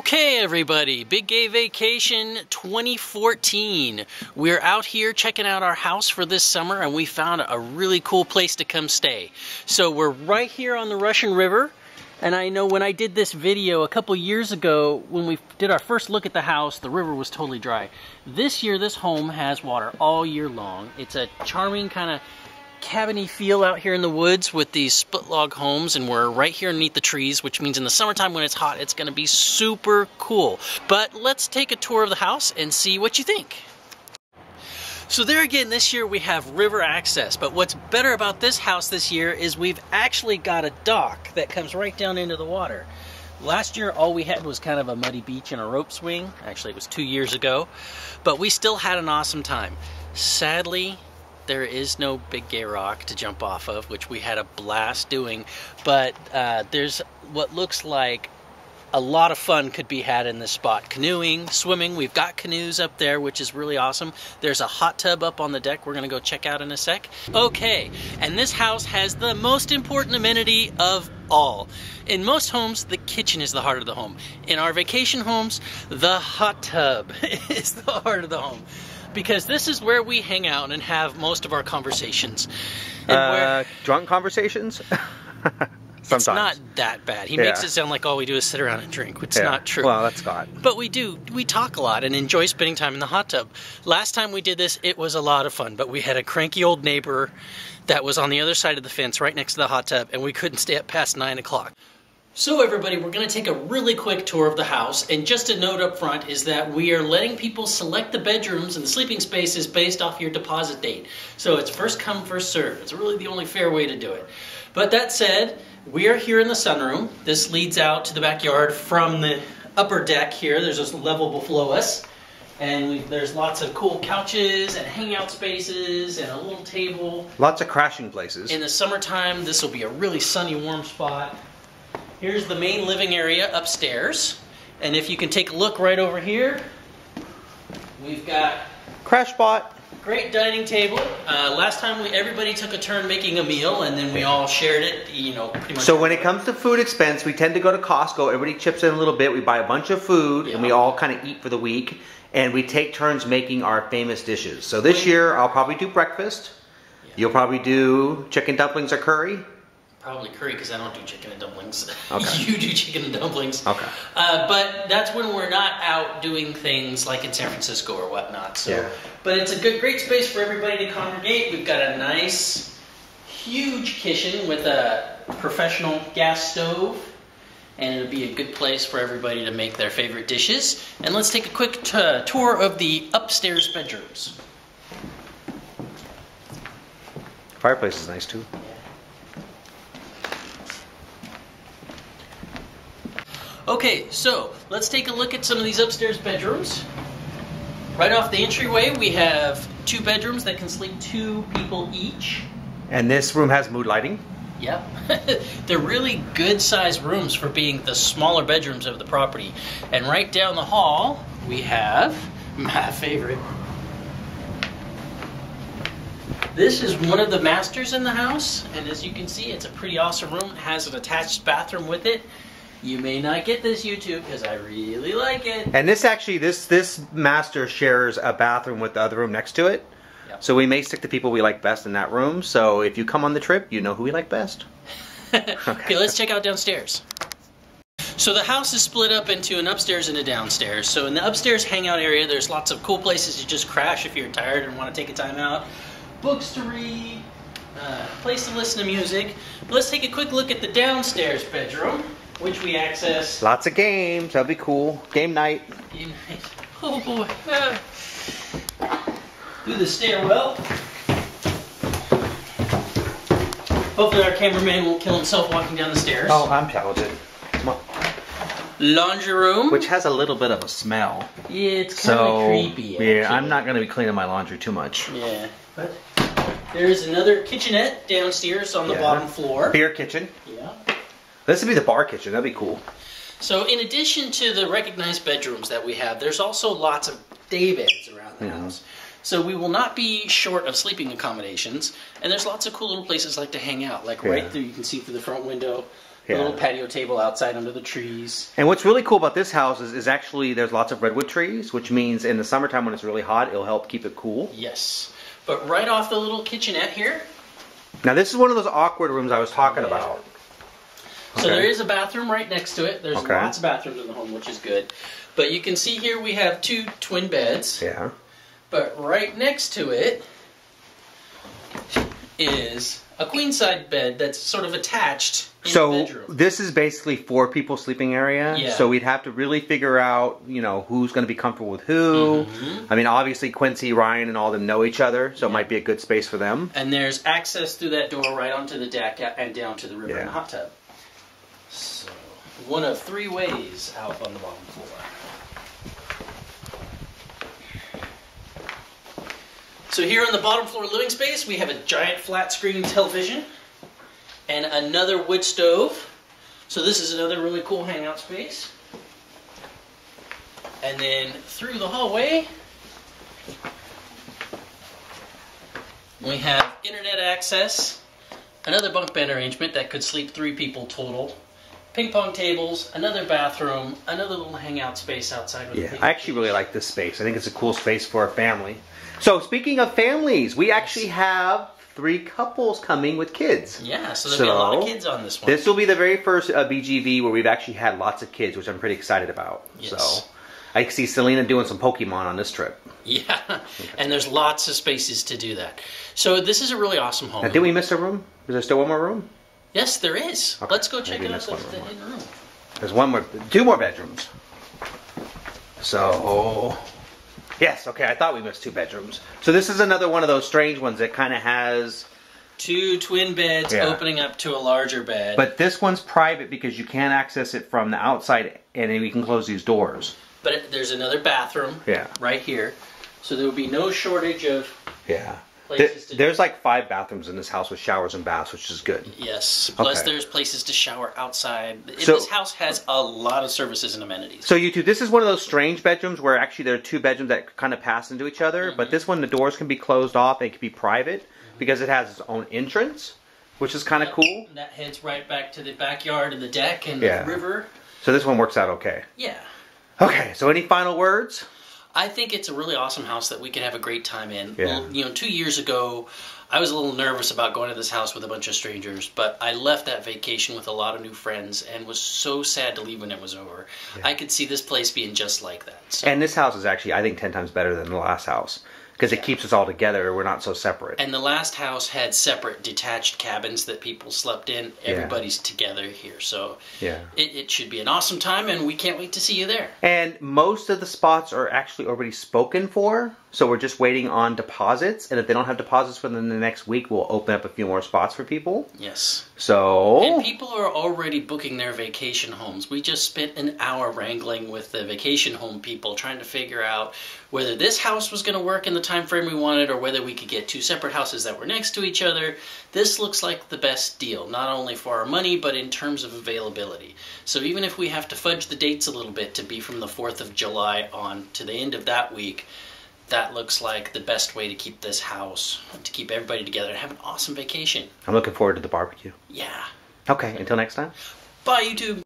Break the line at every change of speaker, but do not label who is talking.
Okay everybody, Big Gay Vacation 2014. We're out here checking out our house for this summer and we found a really cool place to come stay. So we're right here on the Russian River, and I know when I did this video a couple years ago, when we did our first look at the house, the river was totally dry. This year this home has water all year long. It's a charming kind of cabiny feel out here in the woods with these split log homes, and we're right here underneath the trees, which means in the summertime when it's hot it's going to be super cool. But let's take a tour of the house and see what you think. So there again, this year we have river access, but what's better about this house this year is we've actually got a dock that comes right down into the water. Last year all we had was kind of a muddy beach and a rope swing. Actually it was 2 years ago, but we still had an awesome time. Sadly, there is no big gay rock to jump off of, which we had a blast doing, but there's what looks like a lot of fun could be had in this spot. Canoeing, swimming, we've got canoes up there, which is really awesome. There's a hot tub up on the deck we're gonna go check out in a sec. Okay, and this house has the most important amenity of all. In most homes, the kitchen is the heart of the home. In our vacation homes, the hot tub is the heart of the home, because this is where we hang out and have most of our conversations. And
drunk conversations? Sometimes.
It's not that bad. He makes it sound like all we do is sit around and drink, which is not true.
Well, that's Scott.
But we talk a lot and enjoy spending time in the hot tub. Last time we did this, it was a lot of fun, but we had a cranky old neighbor that was on the other side of the fence right next to the hot tub, and we couldn't stay up past 9 o'clock. So everybody, we're going to take a really quick tour of the house, and just a note up front is that we are letting people select the bedrooms and the sleeping spaces based off your deposit date. So it's first come, first served. It's really the only fair way to do it. But that said, we are here in the sunroom. This leads out to the backyard from the upper deck here. There's this level below us, and there's lots of cool couches and hangout spaces and a little table.
Lots of crashing places.
In the summertime, this will be a really sunny, warm spot. Here's the main living area upstairs, and if you can take a look right over here, we've got
crash spot.
Great dining table. Last time everybody took a turn making a meal, and then we all shared it. You know, pretty much.
So when it comes to food expense, we tend to go to Costco. Everybody chips in a little bit. We buy a bunch of food, and we all kind of eat for the week, and we take turns making our famous dishes. So this year, I'll probably do breakfast. You'll probably do chicken dumplings or curry.
Probably curry, because I don't do chicken and dumplings.
Okay.
You do chicken and dumplings.
Okay.
But that's when we're not out doing things like in San Francisco or whatnot. So, but it's a great space for everybody to congregate. We've got a nice, huge kitchen with a professional gas stove, and it'll be a good place for everybody to make their favorite dishes. And let's take a quick tour of the upstairs bedrooms.
Fireplace is nice too.
Okay, so let's take a look at some of these upstairs bedrooms. Right off the entryway, we have 2 bedrooms that can sleep 2 people each.
And this room has mood lighting.
Yep. They're really good sized rooms for being the smaller bedrooms of the property. And right down the hall, we have my favorite. This is one of the masters in the house, and as you can see, it's a pretty awesome room. It has an attached bathroom with it. You may not get this YouTube because I really like it.
And this actually, this master shares a bathroom with the other room next to it. Yep. So we may stick the people we like best in that room. So if you come on the trip, you know who we like best.
Okay, let's check out downstairs. So the house is split up into an upstairs and a downstairs. So in the upstairs hangout area, there's lots of cool places to just crash if you're tired and want to take a time out. Books to read, place to listen to music. But let's take a quick look at the downstairs bedroom, which we access.
Lots of games. That'll be cool. Game night.
Game night. Oh boy. Through the stairwell. Hopefully our cameraman won't kill himself walking down the stairs.
Oh, I'm talented. Come on.
Laundry room.
Which has a little bit of a smell.
Yeah, it's kind of creepy.
Actually. Yeah, I'm not going to be cleaning my laundry too much.
Yeah, but there's another kitchenette downstairs on the bottom floor.
Beer kitchen.
Yeah.
This would be the bar kitchen. That'd be cool.
So in addition to the recognized bedrooms that we have, there's also lots of day beds around the house. So we will not be short of sleeping accommodations. And there's lots of cool little places like to hang out. Like right there, you can see through the front window. The little patio table outside under the trees.
And what's really cool about this house is actually there's lots of redwood trees, which means in the summertime when it's really hot, it'll help keep it cool.
Yes. But right off the little kitchenette here.
Now this is one of those awkward rooms I was talking about.
So there is a bathroom right next to it. There's lots of bathrooms in the home, which is good. But you can see here we have 2 twin beds.
Yeah.
But right next to it is a queen-size bed that's sort of attached in the bedroom.
So this is basically 4 people sleeping area.
Yeah.
So we'd have to really figure out, you know, who's going to be comfortable with who. I mean, obviously Quincy, Ryan, and all of them know each other, so it might be a good space for them.
And there's access through that door right onto the deck and down to the river and the hot tub. So one of 3 ways out on the bottom floor. So here on the bottom floor living space, we have a giant flat screen television and another wood stove. So this is another really cool hangout space. And then through the hallway, we have internet access, another bunk bed arrangement that could sleep 3 people total, ping pong tables, another bathroom, another little hangout space outside. With
I actually really like this space. I think it's a cool space for a family. So speaking of families, we actually have 3 couples coming with kids.
Yeah, so there'll be a lot of kids on this one.
This will be the very first B.G.V where we've actually had lots of kids, which I'm pretty excited about.
Yes.
So I can see Selena doing some Pokemon on this trip.
Yeah, and there's lots of spaces to do that. So this is a really awesome home.
Now, did we miss a room? Is there still one more room?
Yes, there is.
Okay.
Let's go check it out. The hidden room.
There's 2 more bedrooms. So, yes, okay, I thought we missed 2 bedrooms. So this is another one of those strange ones that kind of has
2 twin beds opening up to a larger bed.
But this one's private because you can't access it from the outside, and then we can close these doors.
But there's another bathroom right here. So there will be no shortage of places to
There's like 5 bathrooms in this house with showers and baths, which is good.
Yes. Plus there's places to shower outside. This house has a lot of services and amenities.
So you two, this is one of those strange bedrooms where actually there are 2 bedrooms that kind of pass into each other. But this one, the doors can be closed off. They can be private because it has its own entrance, which is kind of cool.
And that heads right back to the backyard and the deck and the river.
So this one works out okay.
Yeah.
Okay, so any final words?
I think it's a really awesome house that we can have a great time in.
Yeah.
Well, you know, 2 years ago, I was a little nervous about going to this house with a bunch of strangers, but I left that vacation with a lot of new friends and was so sad to leave when it was over. I could see this place being just like that. So.
And this house is actually, I think, 10 times better than the last house. Because it keeps us all together. We're not so separate.
And the last house had separate detached cabins that people slept in. Everybody's together here. So it should be an awesome time, and we can't wait to see you there.
And most of the spots are actually already spoken for. So we're just waiting on deposits. And if they don't have deposits within the next week, we'll open up a few more spots for people.
Yes.
So...
And people are already booking their vacation homes. We just spent an hour wrangling with the vacation home people trying to figure out whether this house was going to work in the time frame we wanted or whether we could get 2 separate houses that were next to each other. This looks like the best deal, not only for our money, but in terms of availability. So even if we have to fudge the dates a little bit to be from the 4th of July on to the end of that week, that looks like the best way to keep this house, to keep everybody together and have an awesome vacation.
I'm looking forward to the barbecue.
Yeah.
Okay, until next time.
Bye, YouTube.